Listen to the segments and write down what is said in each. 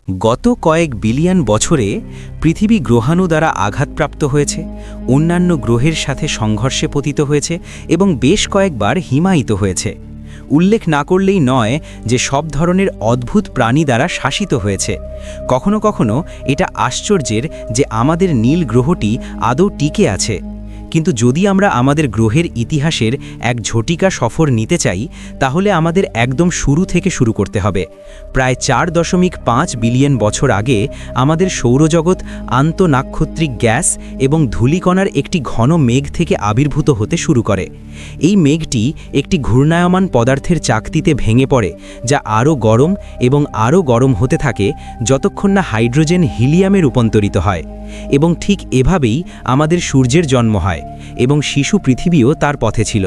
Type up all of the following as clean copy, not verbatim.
গত কয়েক বিলিয়ন বছরে পৃথিবী গ্রহাণু দ্বারা আঘাতপ্রাপ্ত হয়েছে, অন্যান্য গ্রহের সাথে সংঘর্ষে পতিত হয়েছে এবং বেশ কয়েকবার হিমায়িত হয়েছে। উল্লেখ না করলেই নয় যে সব ধরনের অদ্ভুত প্রাণী দ্বারা শাসিত হয়েছে। কখনো কখনো এটা আশ্চর্যের যে আমাদের নীল গ্রহটি আদৌ টিকে আছে। কিন্তু যদি আমরা আমাদের গ্রহের ইতিহাসের এক ঝটিকা সফর নিতে চাই, তাহলে আমাদের একদম শুরু থেকে শুরু করতে হবে। প্রায় 4.5 বিলিয়ন বছর আগে আমাদের সৌরজগৎ আন্তঃনাক্ষত্রিক গ্যাস এবং ধূলিকণার একটি ঘন মেঘ থেকে আবির্ভূত হতে শুরু করে। এই মেঘটি একটি ঘূর্ণায়মান পদার্থের চাকতিতে ভেঙে পড়ে, যা আরও গরম এবং আরও গরম হতে থাকে যতক্ষণ না হাইড্রোজেন হিলিয়ামে রূপান্তরিত হয়। এবং ঠিক এভাবেই আমাদের সূর্যের জন্ম হয় এবং শিশু পৃথিবীও তার পথে ছিল।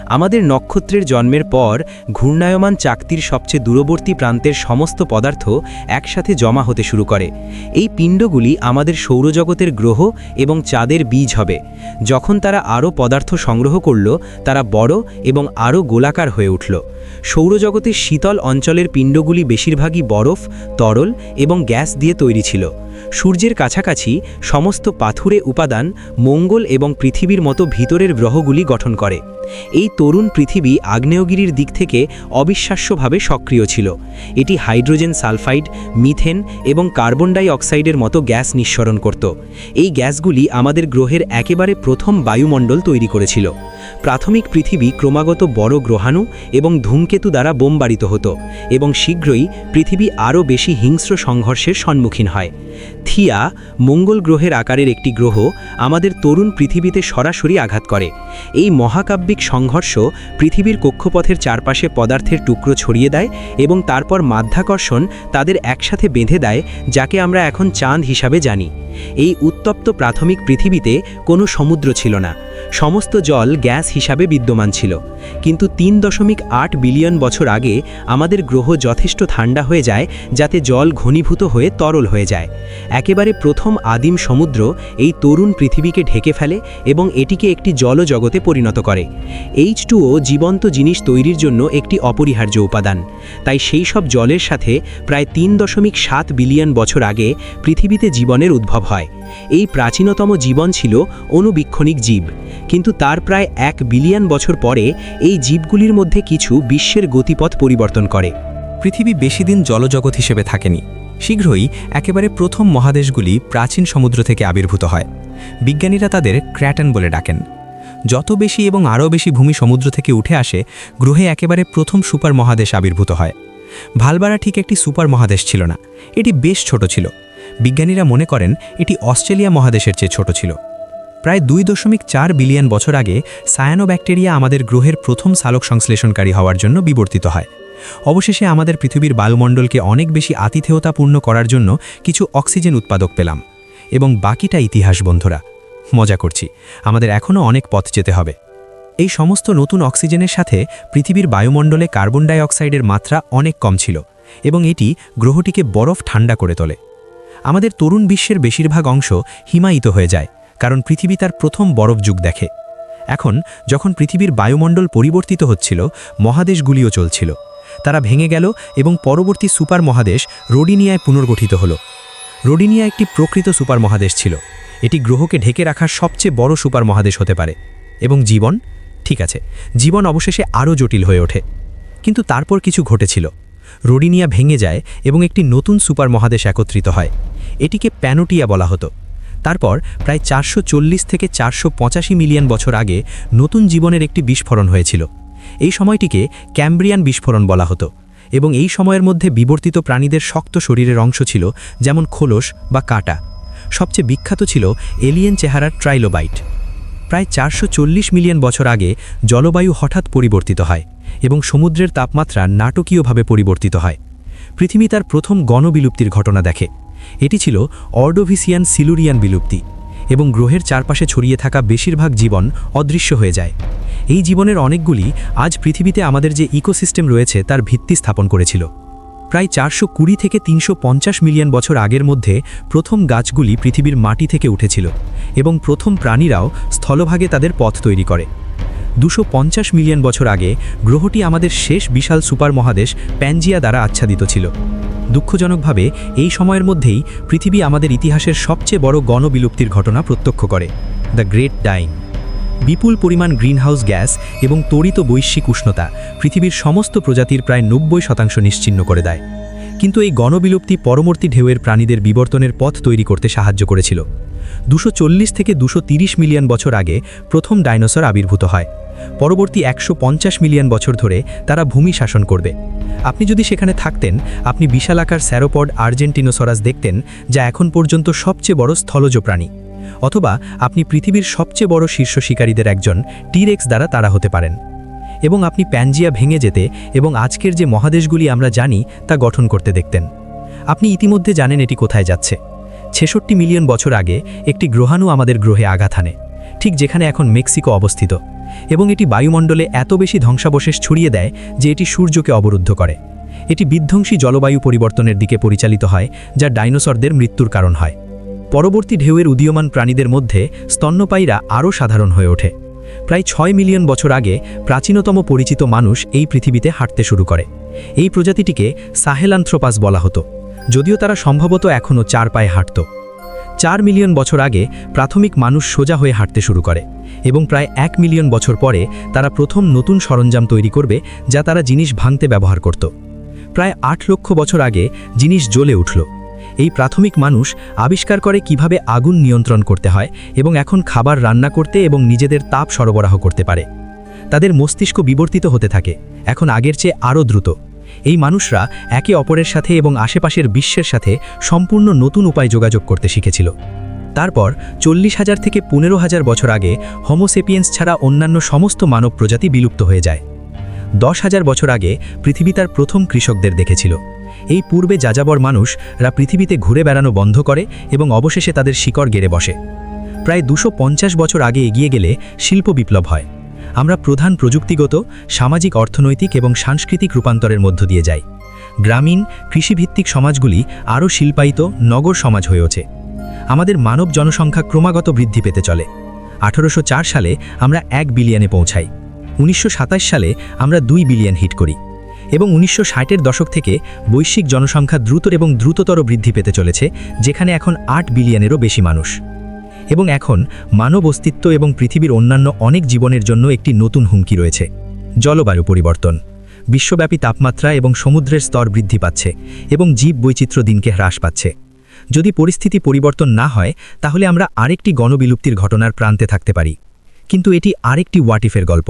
আমাদের নক্ষত্রের জন্মের পর ঘূর্ণায়মান চাকতির সবচেয়ে দূরবর্তী প্রান্তের সমস্ত পদার্থ একসাথে জমা হতে শুরু করে। এই পিণ্ডগুলি আমাদের সৌরজগতের গ্রহ এবং চাঁদের বীজ হবে। যখন তারা আরও পদার্থ সংগ্রহ করল, তারা বড় এবং আরও গোলাকার হয়ে উঠল। সৌরজগতের শীতল অঞ্চলের পিণ্ডগুলি বেশিরভাগই বরফ, তরল এবং গ্যাস দিয়ে তৈরি ছিল। সূর্যের কাছাকাছি সমস্ত পাথুরে উপাদান মঙ্গল এবং পৃথিবীর মতো ভিতরের গ্রহগুলি গঠন করে। এই তরুণ পৃথিবী আগ্নেয়গিরির দিক থেকে অবিশ্বাস্যভাবে সক্রিয় ছিল। এটি হাইড্রোজেন সালফাইড, মিথেন এবং কার্বন ডাই অক্সাইডের মতো গ্যাস নিঃসরণ করত। এই গ্যাসগুলি আমাদের গ্রহের একেবারে প্রথম বায়ুমণ্ডল তৈরি করেছিল। প্রাথমিক পৃথিবী ক্রমাগত বড় গ্রহাণু এবং ধূমকেতু দ্বারা বোমবারিত হতো এবং শীঘ্রই পৃথিবী আরও বেশি হিংস্র সংঘর্ষের সম্মুখীন হয়। থিয়া, মঙ্গল গ্রহের আকারের একটি গ্রহ, আমাদের তরুণ পৃথিবীতে সরাসরি আঘাত করে। এই মহাকাব্যিক সংঘর্ষ পৃথিবীর কক্ষপথের চারপাশে পদার্থের টুকরো ছড়িয়ে দেয় এবং তারপর মাধ্যাকর্ষণ তাদের একসাথে বেঁধে দেয়, যাকে আমরা এখন চাঁদ হিসাবে জানি। এই উত্তপ্ত প্রাথমিক পৃথিবীতে কোনো সমুদ্র ছিল না। সমস্ত জল গ্যাস হিসাবে বিদ্যমান ছিল। কিন্তু 3.8 বিলিয়ন বছর আগে আমাদের গ্রহ যথেষ্ট ঠান্ডা হয়ে যায় যাতে জল ঘনীভূত হয়ে তরল হয়ে যায়। একেবারে প্রথম আদিম সমুদ্র এই তরুণ পৃথিবীকে ঢেকে ফেলে এবং এটিকে একটি জলজগতে পরিণত করে। H2O জীবন্ত জিনিস তৈরির জন্য একটি অপরিহার্য উপাদান। তাই সেই সব জলের সাথে প্রায় 3.7 বিলিয়ন বছর আগে পৃথিবীতে জীবনের উদ্ভব হয়। এই প্রাচীনতম জীবন ছিল অণুবীক্ষণিক জীব। কিন্তু তার প্রায় 1 বিলিয়ন বছর পরে এই জীবগুলির মধ্যে কিছু বিশ্বের গতিপথ পরিবর্তন করে। পৃথিবী বেশি দিন জলজগৎ হিসেবে থাকেনি। শীঘ্রই একেবারে প্রথম মহাদেশগুলি প্রাচীন সমুদ্র থেকে আবির্ভূত হয়। বিজ্ঞানীরা তাদের ক্র্যাটন বলে ডাকেন। যত বেশি এবং আরও বেশি ভূমি সমুদ্র থেকে উঠে আসে, গ্রহে একেবারে প্রথম সুপার মহাদেশ আবির্ভূত হয়। ভালবারা ঠিক একটি সুপার মহাদেশ ছিল না, এটি বেশ ছোট ছিল। বিজ্ঞানীরা মনে করেন এটি অস্ট্রেলিয়া মহাদেশের চেয়ে ছোট ছিল। প্রায় 2.4 বিলিয়ন বছর আগে সায়ানোব্যাকটেরিয়া আমাদের গ্রহের প্রথম সালোক সংশ্লেষণকারী হওয়ার জন্য বিবর্তিত হয়। অবশেষে আমাদের পৃথিবীর বায়ুমণ্ডলকে অনেক বেশি আতিথেয়তাপূর্ণ করার জন্য কিছু অক্সিজেন উৎপাদক পেলাম। এবং বাকিটা ইতিহাস বন্ধুরা। মজা করছি, আমাদের এখনও অনেক পথ যেতে হবে। এই সমস্ত নতুন অক্সিজেনের সাথে পৃথিবীর বায়ুমণ্ডলে কার্বন ডাই অক্সাইডের মাত্রা অনেক কম ছিল এবং এটি গ্রহটিকে বরফ ঠান্ডা করে তোলে। আমাদের তরুণ বিশ্বের বেশিরভাগ অংশ হিমায়িত হয়ে যায়, কারণ পৃথিবী তার প্রথম বরফ যুগ দেখে। এখন যখন পৃথিবীর বায়ুমণ্ডল পরিবর্তিত হচ্ছিল, মহাদেশগুলিও চলছিল। তারা ভেঙে গেল এবং পরবর্তী সুপার মহাদেশ রোডিনিয়ায় পুনর্গঠিত হলো। রোডিনিয়া একটি প্রকৃত সুপার মহাদেশ ছিল। এটি গ্রহকে ঢেকে রাখার সবচেয়ে বড় সুপার মহাদেশ হতে পারে। এবং জীবন, ঠিক আছে, জীবন অবশেষে আরও জটিল হয়ে ওঠে। কিন্তু তারপর কিছু ঘটেছিল। রোডিনিয়া ভেঙে যায় এবং একটি নতুন সুপার মহাদেশ একত্রিত হয়। এটিকে প্যানোটিয়া বলা হতো। তারপর প্রায় 440 থেকে 485 মিলিয়ন বছর আগে নতুন জীবনের একটি বিস্ফোরণ হয়েছিল। এই সময়টিকে ক্যাম্ব্রিয়ান বিস্ফোরণ বলা হতো এবং এই সময়ের মধ্যে বিবর্তিত প্রাণীদের শক্ত শরীরের অংশ ছিল, যেমন খোলস বা কাঁটা। সবচেয়ে বিখ্যাত ছিল এলিয়েন চেহারার ট্রাইলোবাইট। প্রায় 440 মিলিয়ন বছর আগে জলবায়ু হঠাৎ পরিবর্তিত হয় এবং সমুদ্রের তাপমাত্রা নাটকীয়ভাবে পরিবর্তিত হয়। পৃথিবী তার প্রথম গণবিলুপ্তির ঘটনা দেখে। এটি ছিল অর্ডোভিসিয়ান সিলুরিয়ান বিলুপ্তি এবং গ্রহের চারপাশে ছড়িয়ে থাকা বেশিরভাগ জীবন অদৃশ্য হয়ে যায়। এই জীবনের অনেকগুলি আজ পৃথিবীতে আমাদের যে ইকোসিস্টেম রয়েছে তার ভিত্তি স্থাপন করেছিল। প্রায় 420 থেকে 350 মিলিয়ন বছর আগের মধ্যে প্রথম গাছগুলি পৃথিবীর মাটি থেকে উঠেছিল এবং প্রথম প্রাণীরাও স্থলভাগে তাদের পথ তৈরি করে। 250 মিলিয়ন বছর আগে গ্রহটি আমাদের শেষ বিশাল সুপার মহাদেশ প্যানজিয়া দ্বারা আচ্ছাদিত ছিল। দুঃখজনকভাবে এই সময়ের মধ্যেই পৃথিবী আমাদের ইতিহাসের সবচেয়ে বড় গণবিলুপ্তির ঘটনা প্রত্যক্ষ করে, দ্য গ্রেট ডাইং। বিপুল পরিমাণ গ্রিনহাউস গ্যাস এবং ত্বরিত বৈশ্বিক উষ্ণতা পৃথিবীর সমস্ত প্রজাতির প্রায় 90% নিশ্চিহ্ন করে দেয়। কিন্তু এই গণবিলুপ্তি পরবর্তী ঢেউয়ের প্রাণীদের বিবর্তনের পথ তৈরি করতে সাহায্য করেছিল। 240 থেকে 230 মিলিয়ন বছর আগে প্রথম ডাইনোসর আবির্ভূত হয়। পরবর্তী 150 মিলিয়ন বছর ধরে তারা ভূমি শাসন করবে। আপনি যদি সেখানে থাকতেন, আপনি বিশালাকার স্যারোপড আর্জেন্টিনোসরাস দেখতেন, যা এখন পর্যন্ত সবচেয়ে বড় স্থলজ প্রাণী। অথবা আপনি পৃথিবীর সবচেয়ে বড় শীর্ষ শিকারীদের একজন টিরেক্স দ্বারা তাড়া হতে পারেন। এবং আপনি প্যানজিয়া ভেঙে যেতে এবং আজকের যে মহাদেশগুলি আমরা জানি তা গঠন করতে দেখতেন। আপনি ইতিমধ্যে জানেন এটি কোথায় যাচ্ছে। 66 মিলিয়ন বছর আগে একটি গ্রহাণু আমাদের গ্রহে আঘাত হানে, ঠিক যেখানে এখন মেক্সিকো অবস্থিত, এবং এটি বায়ুমণ্ডলে এত বেশি ধ্বংসাবশেষ ছড়িয়ে দেয় যে এটি সূর্যকে অবরুদ্ধ করে। এটি বিধ্বংসী জলবায়ু পরিবর্তনের দিকে পরিচালিত হয়, যা ডাইনোসরদের মৃত্যুর কারণ হয়। পরবর্তী ঢেউয়ের উদীয়মান প্রাণীদের মধ্যে স্তন্যপায়ীরা আরও সাধারণ হয়ে ওঠে। প্রায় 6 মিলিয়ন বছর আগে প্রাচীনতম পরিচিত মানুষ এই পৃথিবীতে হাঁটতে শুরু করে। এই প্রজাতিটিকে সাহেলান্থ্রোপাস বলা হতো, যদিও তারা সম্ভবত এখনও 4 পায়ে হাঁটত। 4 মিলিয়ন বছর আগে প্রাথমিক মানুষ সোজা হয়ে হাঁটতে শুরু করে, এবং প্রায় 1 মিলিয়ন বছর পরে তারা প্রথম নতুন সরঞ্জাম তৈরি করবে যা তারা জিনিস ভাঙতে ব্যবহার করত। প্রায় 8 লক্ষ বছর আগে জিনিস জ্বলে উঠল। এই প্রাথমিক মানুষ আবিষ্কার করে কিভাবে আগুন নিয়ন্ত্রণ করতে হয়, এবং এখন খাবার রান্না করতে এবং নিজেদের তাপ সরবরাহ করতে পারে। তাদের মস্তিষ্ক বিবর্তিত হতে থাকে, এখন আগের চেয়ে আরও দ্রুত। এই মানুষরা একে অপরের সাথে এবং আশেপাশের বিশ্বের সাথে সম্পূর্ণ নতুন উপায়ে যোগাযোগ করতে শিখেছিল। তারপর 40,000 থেকে 15,000 বছর আগে হোমোসেপিয়েন্স ছাড়া অন্যান্য সমস্ত মানব প্রজাতি বিলুপ্ত হয়ে যায়। 10,000 বছর আগে পৃথিবী তার প্রথম কৃষকদের দেখেছিল। এই পূর্বে যাযাবর মানুষরা পৃথিবীতে ঘুরে বেড়ানো বন্ধ করে এবং অবশেষে তাদের শিকড় গেড়ে বসে। প্রায় 250 বছর আগে এগিয়ে গেলে শিল্প বিপ্লব হয়। আমরা প্রধান প্রযুক্তিগত, সামাজিক, অর্থনৈতিক এবং সাংস্কৃতিক রূপান্তরের মধ্য দিয়ে যাই। গ্রামীণ কৃষিভিত্তিক সমাজগুলি আরও শিল্পায়িত নগর সমাজ হয়ে ওঠে। আমাদের মানব জনসংখ্যা ক্রমাগত বৃদ্ধি পেতে চলে। 1804 সালে আমরা 1 বিলিয়নে পৌঁছাই। 1927 সালে আমরা 2 বিলিয়ন হিট করি, এবং 1960-এর দশক থেকে বৈশ্বিক জনসংখ্যা দ্রুত এবং দ্রুততর বৃদ্ধি পেতে চলেছে, যেখানে এখন 8 বিলিয়নেরও বেশি মানুষ। এবং এখন মানব অস্তিত্ব এবং পৃথিবীর অন্যান্য অনেক জীবনের জন্য একটি নতুন হুমকি রয়েছে, জলবায়ু পরিবর্তন। বিশ্বব্যাপী তাপমাত্রা এবং সমুদ্রের স্তর বৃদ্ধি পাচ্ছে, এবং জীব বৈচিত্র্য দিনকে হ্রাস পাচ্ছে। যদি পরিস্থিতি পরিবর্তন না হয়, তাহলে আমরা আরেকটি গণবিলুপ্তির ঘটনার প্রান্তে থাকতে পারি। কিন্তু এটি আরেকটি হোয়াট ইফের গল্প।